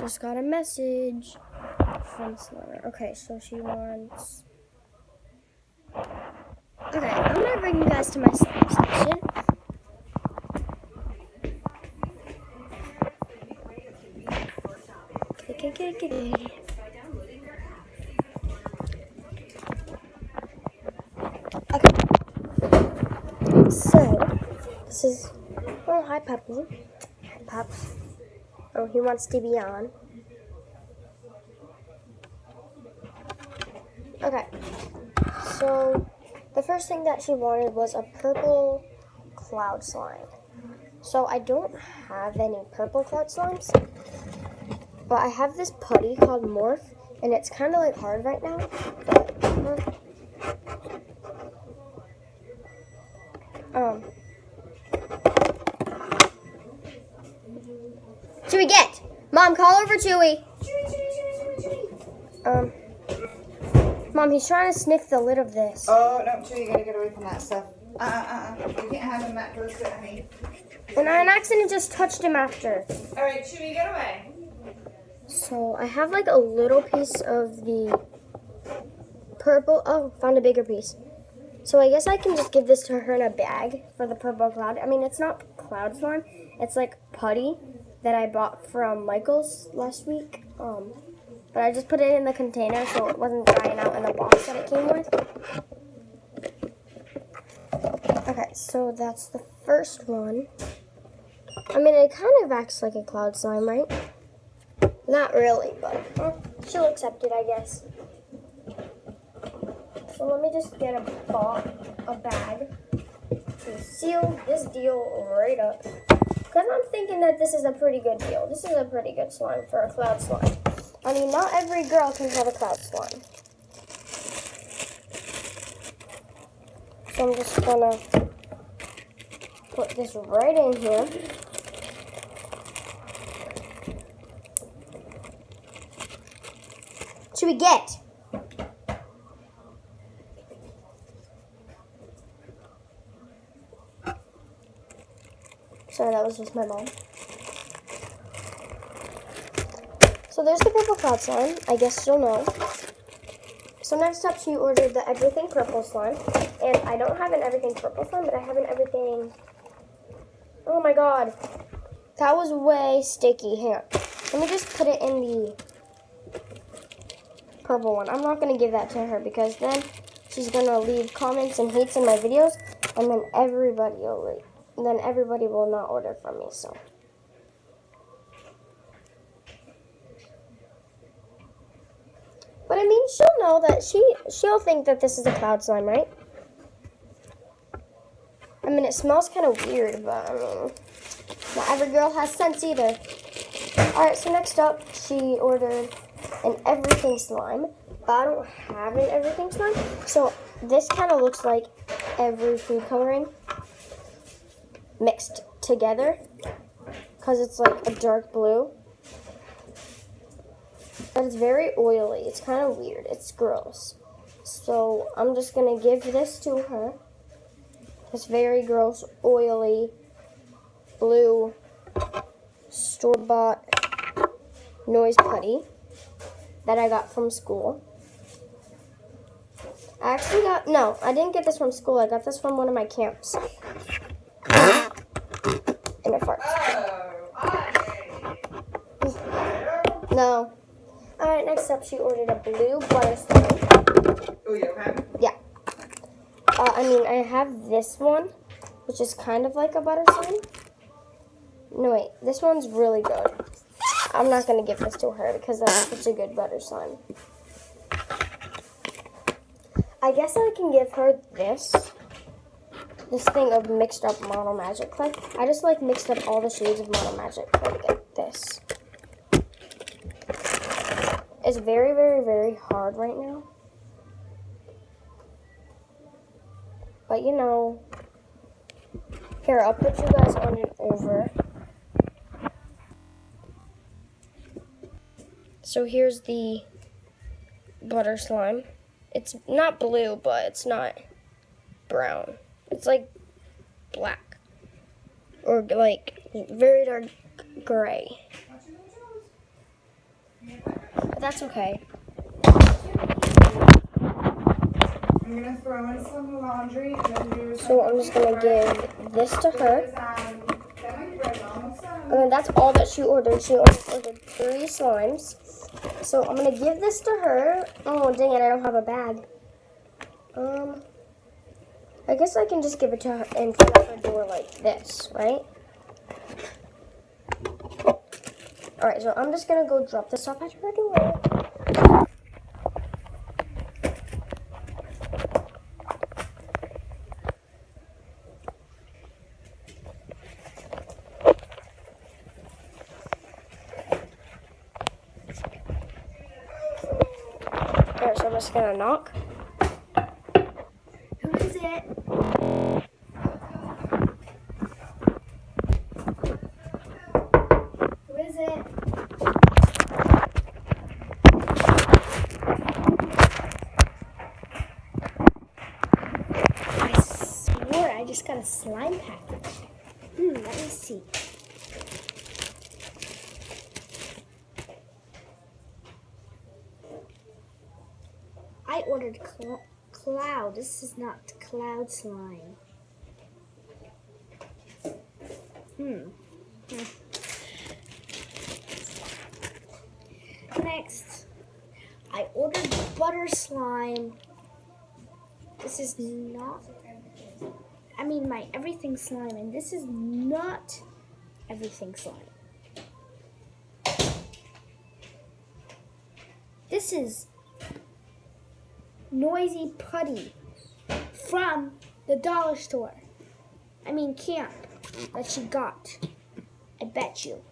Just got a message from Slaughter. Okay, so she wants... Okay, I'm gonna bring you guys to my slime station. Okay. So, this is... Oh, hi, Puppy. Hi, Pups. Oh, he wants to be on. Okay. So, the first thing that she wanted was a purple cloud slime. So, I don't have any purple cloud slimes. But I have this putty called Morph. And it's kind of like hard right now. But, Chewy, get! Mom, call over Chewy. Mom, he's trying to sniff the lid of this. Oh, no, Chewy, you gotta get away from that stuff. You can't have him that close to it, honey. And I accidentally just touched him after. Alright, Chewy, get away. So, I have like a little piece of the purple. Oh, found a bigger piece. So, I guess I can just give this to her in a bag for the purple cloud. I mean, it's not cloud slime. It's like putty that I bought from Michael's last week. But I just put it in the container so it wasn't drying out in the box that it came with. Okay, so that's the first one. I mean, it kind of acts like a cloud slime, right? Not really, but she'll accept it, I guess. So let me just get a bag to seal this deal right up. Because I'm thinking that this is a pretty good deal. This is a pretty good slime for a cloud slime. I mean, not every girl can have a cloud slime. So I'm just gonna put this right in here. Should we get? Sorry, that was just my mom. So there's the purple cloud slime. I guess you'll know. So next up, she ordered the everything purple slime. And I don't have an everything purple slime, but I have an everything... Oh my god. That was way sticky. Hang on. Let me just put it in the purple one. I'm not going to give that to her because then she's going to leave comments and hates in my videos. And then everybody will not order from me, so... But I mean, she'll know that she'll think that this is a cloud slime, right? I mean, it smells kind of weird, but I mean, not every girl has sense either. Alright, so next up, she ordered an everything slime, but I don't have an everything slime. So this kind of looks like every food coloring mixed together because it's like a dark blue. But it's very oily. It's kind of weird. It's gross. So I'm just going to give this to her. This very gross, oily, blue, store-bought noise putty that I got from school. I actually got, no, I didn't get this from school. I got this from one of my camps. And it farts. No. Alright, next up, she ordered a blue butter slime. Oh, you okay? Yeah. I mean, I have this one, which is kind of like a butter slime. No, wait. This one's really good. I'm not going to give this to her because that's such a good butter slime. I guess I can give her this thing of mixed up Mono Magic clay. I just like mixed up all the shades of Mono Magic clay to get this. It's very, very, very hard right now. But you know, here, I'll put you guys on it over. So here's the butter slime. It's not blue, but it's not brown. It's like black. Or like very dark gray. But that's okay. I'm gonna throw in some laundry and then do. So I'm just gonna give this to her. And then that's all that she ordered. She only ordered 3 slimes. So I'm gonna give this to her. Oh dang it, I don't have a bag. I guess I can just give it to her in front of her door like this, right? Alright, so I'm just gonna go drop this off at her door. Alright, so I'm just gonna knock. Who is it? Who is it? I swore I just got a slime package. Let me see. I ordered cloud. This is not cloud slime. Next, I ordered butter slime. This is not, my everything slime, and this is not everything slime. This is noisy putty from the dollar store. Camp that she got. I bet you.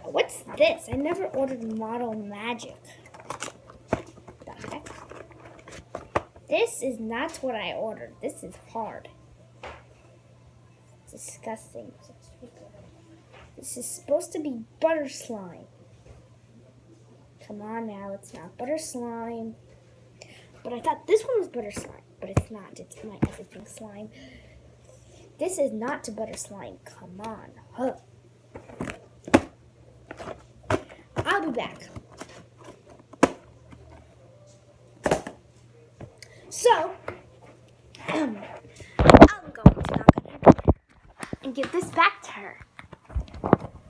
What's this? I never ordered Model Magic. The heck? This is not what I ordered. This is hard. Disgusting. This is supposed to be butter slime. Come on now, it's not butter slime. But I thought this one was butter slime. But it's not. It's my everything slime. This is not to butter slime. Come on. I'll be back. So, I'm going to knock on her door and give this back to her.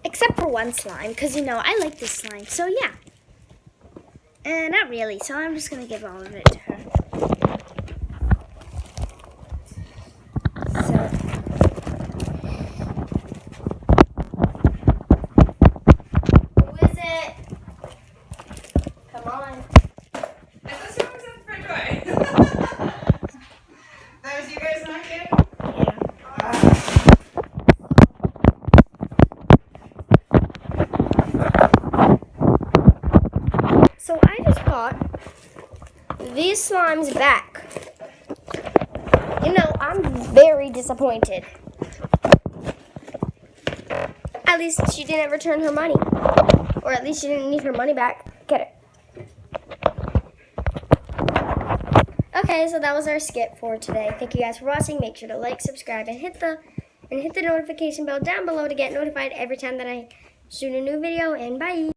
Except for one slime, because, I like this slime. So, yeah. Not really, so I'm just going to give all of it to her. Who is it? Come on. I thought someone was at the front door. That was you guys knocking? So I just got these slimes back. I'm very disappointed. At least she didn't return her money. Or at least she didn't need her money back. Get it. Okay, so that was our skit for today. Thank you guys for watching. Make sure to like, subscribe, and hit the notification bell down below to get notified every time that I shoot a new video. And bye!